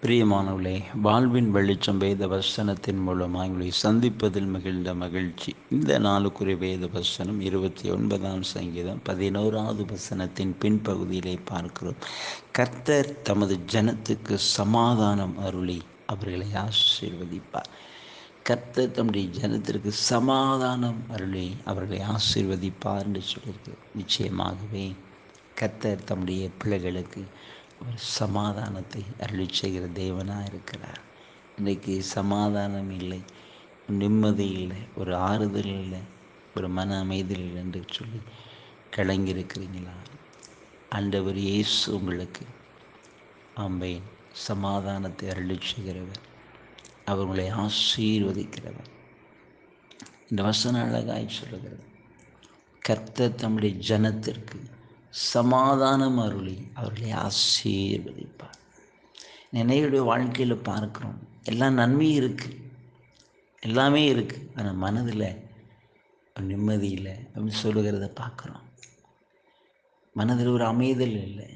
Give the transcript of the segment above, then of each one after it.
பிரியமானவர்களே, வாழ்வின் வெளிச்சம் வேத வசனத்தின் மூலமாக உங்களை சந்திப்பதில் மகிழ்ந்த மகிழ்ச்சி. இந்த நாளுக்குரிய வேத வசனம் 29ஆம் சங்கீதம் 11வது வசனத்தின் பின்பகுதியிலே பார்க்கிறோம். கர்த்தர் தமது ஜனத்துக்கு சமாதானம் அருளி அவர்களை ஆசீர்வதிப்பார். கர்த்தர் தம்முடைய ஜனத்திற்கு சமாதானம் அருளி அவர்களை ஆசீர்வதிப்பார் என்று சொல்லியிருக்கு. நிச்சயமாகவே கர்த்தர் தம்முடைய பிள்ளைகளுக்கு ஒரு சமாதானத்தை அருளி செய்கிற தேவனாக இருக்கிறார். இன்றைக்கு சமாதானம் இல்லை, நிம்மதி இல்லை, ஒரு ஆறுதல் இல்லை, ஒரு மன அமைதி இல்லை என்று சொல்லி கலங்கியிருக்கிறீங்களா? ஆண்டவர் இயேசு உங்களுக்கு ஆமென் சமாதானத்தை அருளி செய்கிறவர், அவர்களை ஆசீர்வதிக்கிறவர். இந்த வசனம் அழகாய் சொல்லுகிறது, கர்த்தர் தம்முடைய ஜனத்திற்கு சமாதானம் அருளி அவர்களை ஆசீர்வதிப்பார். நினைவுடைய வாழ்க்கையில் பார்க்குறோம், எல்லாம் நன்மை இருக்குது, எல்லாமே இருக்குது, ஆனால் மனதில் நிம்மதி இல்லை அப்படின்னு சொல்லுகிறத பார்க்குறோம். மனதில் ஒரு அமைதல் இல்லை.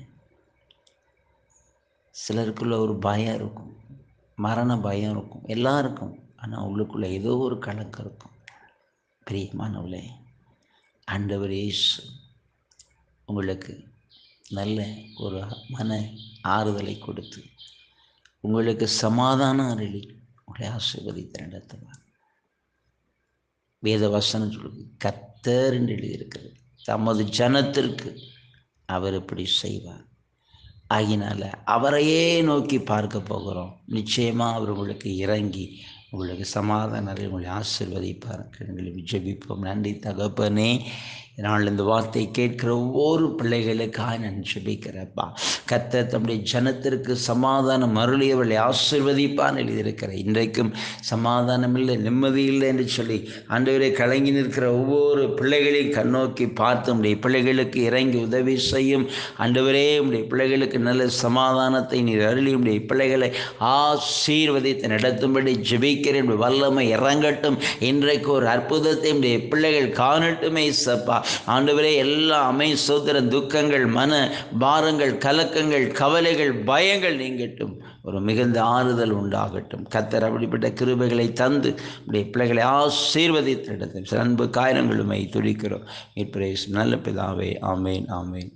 சிலருக்குள்ள ஒரு பயம் இருக்கும், மரண பயம் இருக்கும், எல்லாருக்கும். ஆனால் உள்ளுக்குள்ளே ஏதோ ஒரு கலக்கம் இருக்கும். பிரியமானவர்களே, ஆண்டவர் இயேசு உங்களுக்கு நல்ல ஒரு மன ஆறுதலை கொடுத்து உங்களுக்கு சமாதானம் அருளி உங்களை ஆசீர்வதித்து நடத்துவார். வேத வசனம் சொல்லுது, கர்த்தர் என்று எழுதியிருக்கிறது, தமது ஜனத்திற்கு அவர் இப்படி செய்வார். ஆகினால அவரையே நோக்கி பார்க்க போகிறோம். நிச்சயமாக அவர் உங்களுக்கு இறங்கி உங்களுக்கு சமாதானம் உங்களை ஆசீர்வதிப்பார். எங்களை ஜெபிப்போம். நன்றி தகப்பனே, நான் இந்த வார்த்தை கேட்கிற ஒவ்வொரு பிள்ளைகளுக்காக நான் ஜெபிக்கிறப்பா. கர்த்தர் தம்முடைய ஜனத்திற்கு சமாதானம் அருளியவர்களை ஆசீர்வதிப்பான்னு எழுதியிருக்கிறேன். இன்றைக்கும் சமாதானம் இல்லை, நிம்மதி இல்லை என்று சொல்லி ஆண்டவரே கலங்கி நிற்கிற ஒவ்வொரு பிள்ளைகளையும் கண்ணோக்கி பார்த்து உடைய பிள்ளைகளுக்கு இறங்கி உதவி செய்யும். ஆண்டவரே, உடைய பிள்ளைகளுக்கு நல்ல சமாதானத்தை நீர் அருளி உடைய பிள்ளைகளை ஆசீர்வதித்து நடத்தும்படி ஜெபிக்கிறேன். வல்லமை இறங்கட்டும். இன்றைக்கு ஒரு அற்புதத்தை உடைய பிள்ளைகள் காணட்டுமே சப்பா. ஆண்டவரே, எல்லா சோதரன் துக்கங்கள், மன பாரங்கள், கலக்கங்கள், கவலைகள், பயங்கள் நீங்கட்டும். ஒரு மிகுந்த ஆறுதல் உண்டாகட்டும். கர்த்தர் அப்படிப்பட்ட கிருபைகளை தந்து உடைய பிள்ளைகளை ஆசீர்வதித்து அன்பு காரணங்களுமை துடிக்கிறோம். நல்ல பிதாவே, ஆமேன், ஆமேன்.